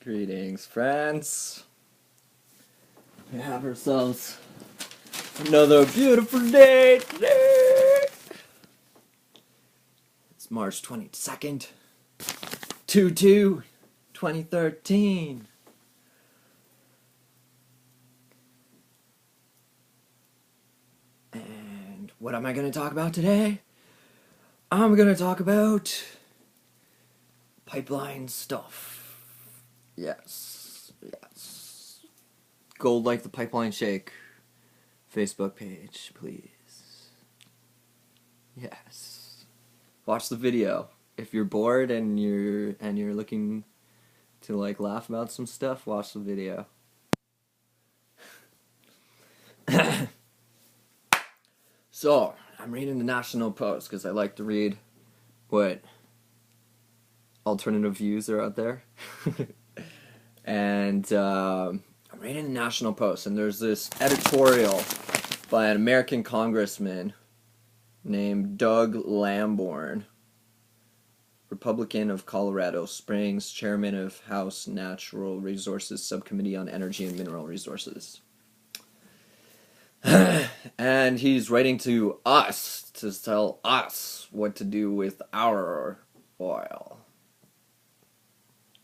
Greetings, friends. We have ourselves another beautiful day today. It's March 22nd, 2013. And what am I going to talk about today? I'm going to talk about pipeline stuff. Yes. Gold like the pipeline shake. Facebook page, please. Yes. Watch the video. If you're bored and you're looking to laugh about some stuff, watch the video. So, I'm reading the National Post because I like to read what alternative views are out there. And I'm reading the National Post, and there's this editorial by an American congressman named Doug Lamborn, Republican of Colorado Springs, chairman of House Natural Resources Subcommittee on Energy and Mineral Resources. And he's writing to us to tell us what to do with our oil.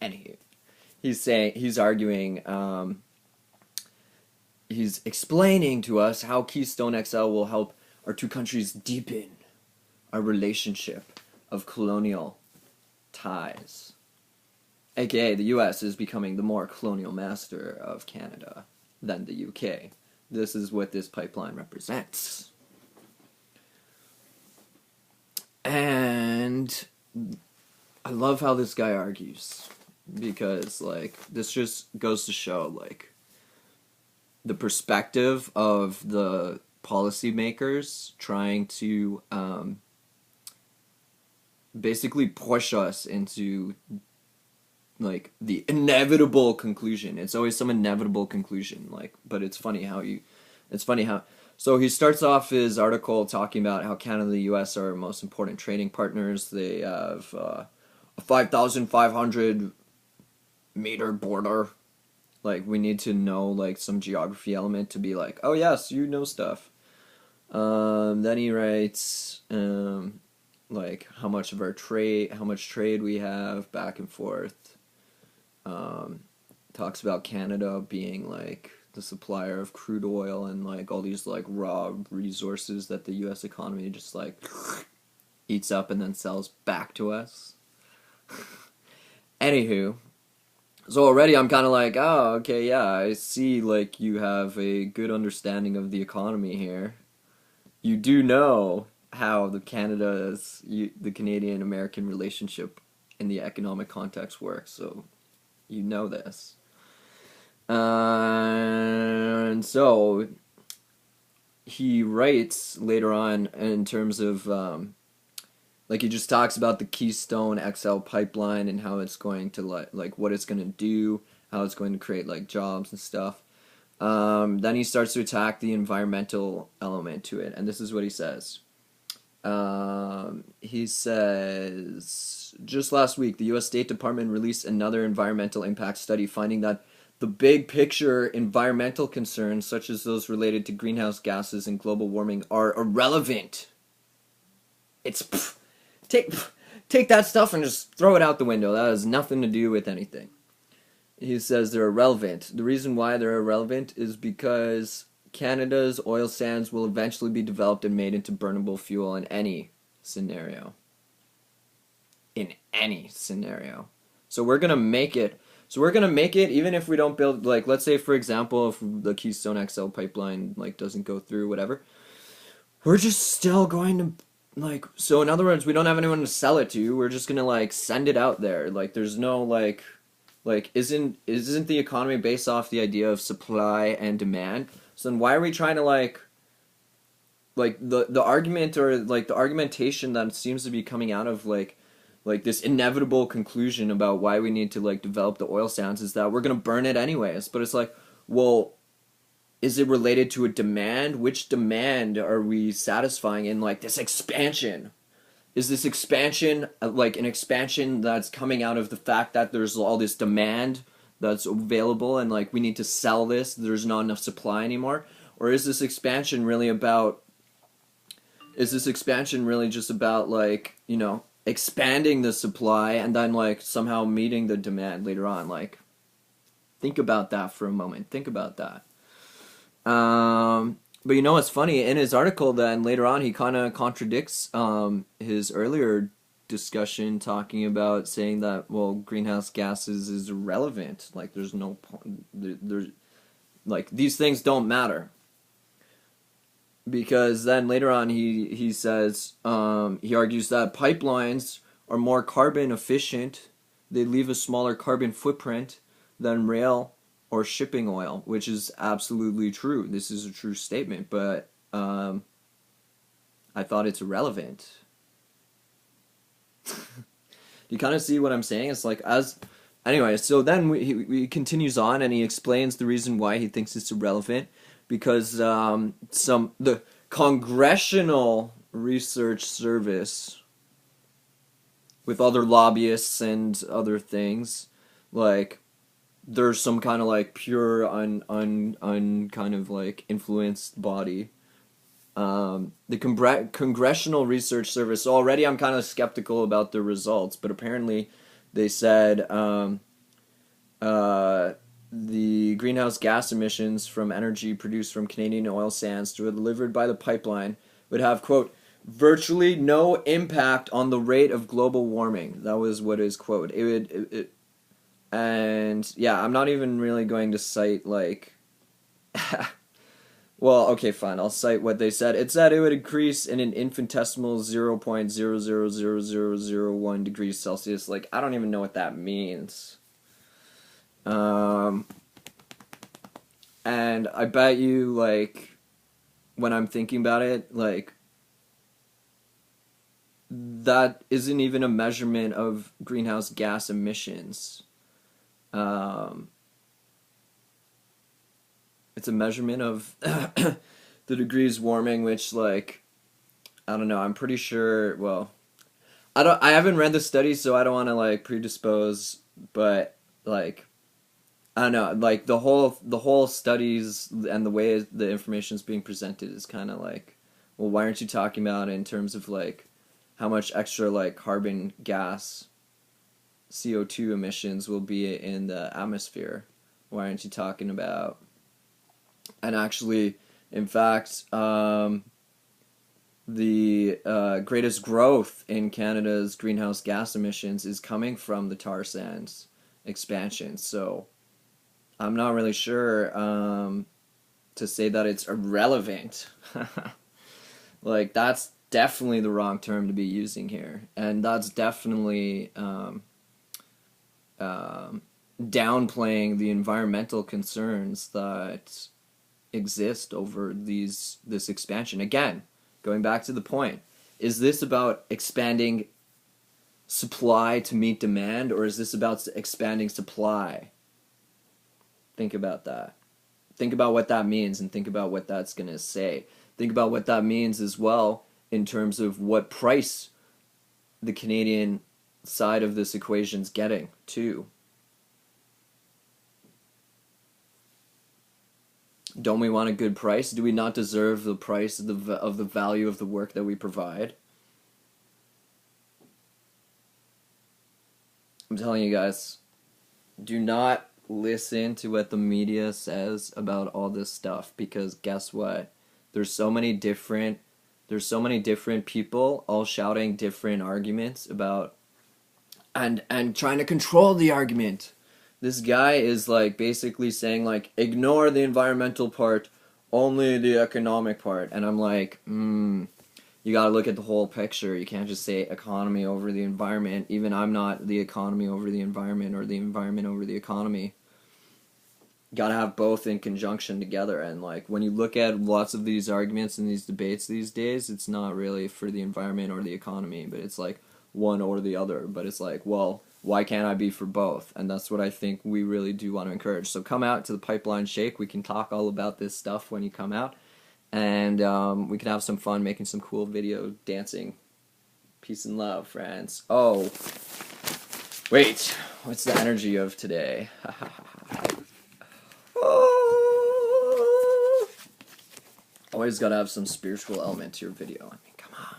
Anywho, he's arguing, he's explaining to us how Keystone XL will help our two countries deepen our relationship of colonial ties. AKA, the US is becoming the more colonial master of Canada than the UK. This is what this pipeline represents. And I love how this guy argues, because this just goes to show the perspective of the policymakers trying to basically push us into the inevitable conclusion. It's always some inevitable conclusion, but it's funny how so he starts off his article talking about how Canada and the US are our most important trading partners. They have a 5,500 meter border. We need to know some geography element to be oh yes, you know stuff. Then he writes how much trade we have back and forth. Talks about Canada being the supplier of crude oil and all these raw resources that the US economy just eats up and then sells back to us. Anywho, so already I'm kind of oh, okay, yeah, I see you have a good understanding of the economy here. You do know how the Canadian-American relationship in the economic context works, so you know this. And so he writes later on in terms of he just talks about the Keystone XL pipeline and how it's going to what it's going to do, how it's going to create jobs and stuff. Then he starts to attack the environmental element to it, and this is what he says. He says, just last week, the U.S. State Department released another environmental impact study finding that the big picture environmental concerns, such as those related to greenhouse gases and global warming, are irrelevant. Take that stuff and just throw it out the window. That has nothing to do with anything. He says they're irrelevant. The reason why they're irrelevant is because Canada's oil sands will eventually be developed and made into burnable fuel in any scenario. In any scenario. So we're going to make it. Even if we don't build, let's say, for example, if the Keystone XL pipeline, doesn't go through, whatever. We're just still going to, so in other words, we don't have anyone to sell it to. We're just going to, send it out there. There's no, isn't the economy based off the idea of supply and demand? So then why are we trying to, the argument or, the argumentation that seems to be coming out of, this inevitable conclusion about why we need to develop the oil sands is that we're going to burn it anyways. But it's well, is it related to a demand? Which demand are we satisfying in this expansion? Is this expansion an expansion that's coming out of the fact that there's all this demand that's available, and like we need to sell this, there's not enough supply anymore? Or is this expansion really just about like, you know, expanding the supply and then like somehow meeting the demand later on? Like, think about that for a moment. Think about that. But you know what's funny? In his article, then later on, he kind of contradicts his earlier discussion, talking about saying that, well, greenhouse gases is irrelevant. Like, there's no point. There's like, these things don't matter. Because then later on, he says, he argues that pipelines are more carbon efficient. They leave a smaller carbon footprint than rail or shipping oil, which is absolutely true. This is a true statement, but I thought it's irrelevant. You kind of see what I'm saying? It's like, anyway, so then he continues on and he explains the reason why he thinks it's irrelevant, because the Congressional Research Service, with other lobbyists and other things, like, there's some kind of like pure kind of like influenced body. The Congressional Research Service, already I'm kind of skeptical about the results, but apparently they said the greenhouse gas emissions from energy produced from Canadian oil sands delivered by the pipeline would have, quote, virtually no impact on the rate of global warming. That was what his quote. And yeah, I'm not even really going to cite like well, okay, fine, I'll cite what they said. It said it would increase in an infinitesimal 0.000001 degrees Celsius. Like, I don't even know what that means. And I bet you, like, when I'm thinking about it, like, that isn't even a measurement of greenhouse gas emissions. It's a measurement of the degrees warming, which, like, I don't know, I'm pretty sure, well, I haven't read the study, so I don't want to, like, predispose, but, like, I don't know, like, the whole studies and the way the information is being presented is kind of like, well, why aren't you talking about it in terms of, like, how much extra, like, carbon gas, CO2 emissions will be in the atmosphere? Why aren't you talking about... And actually, in fact, the greatest growth in Canada's greenhouse gas emissions is coming from the tar sands expansion. So I'm not really sure to say that it's irrelevant. Like, that's definitely the wrong term to be using here. And that's definitely downplaying the environmental concerns that exist over this expansion. Again, going back to the point, is this about expanding supply to meet demand, or is this about expanding supply? Think about that. Think about what that means, and think about what that's going to say. Think about what that means as well in terms of what price the Canadian side of this equation's getting too. Don't we want a good price? Do we not deserve the price of the value of the work that we provide? I'm telling you guys, do not listen to what the media says about all this stuff, because guess what? There's so many different people all shouting different arguments about and trying to control the argument. This guy is like basically saying like, ignore the environmental part, only the economic part. And I'm like, you gotta look at the whole picture. You can't just say economy over the environment. Even I'm not the economy over the environment, or the environment over the economy. You gotta have both in conjunction together. And like, when you look at lots of these arguments and these debates these days, it's not really for the environment or the economy, but it's like one or the other. But it's like, well, why can't I be for both? And that's what I think we really do want to encourage. So come out to the Pipeline Shake. We can talk all about this stuff when you come out. And we can have some fun making some cool video dancing. Peace and love, friends. Oh, wait. What's the energy of today? Oh. Always gotta have some spiritual element to your video. I mean, come on.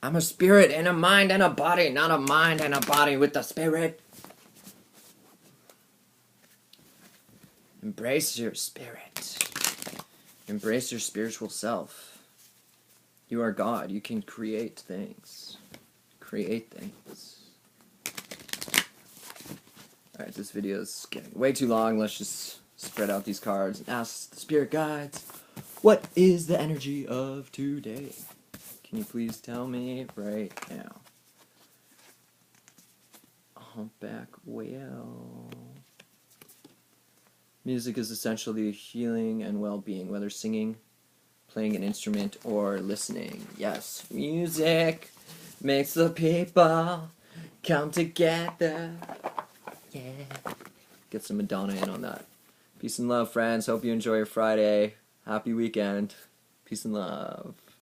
I'm a spirit and a mind and a body, not a mind and a body with the spirit. Embrace your spirit. Embrace your spiritual self. You are God. You can create things. Create things. Alright, this video is getting way too long. Let's just spread out these cards and ask the spirit guides, what is the energy of today? Can you please tell me right now? Humpback Whale. Music is essentially healing and well-being, whether singing, playing an instrument, or listening. Yes, music makes the people come together. Yeah. Get some Madonna in on that. Peace and love, friends. Hope you enjoy your Friday. Happy weekend. Peace and love.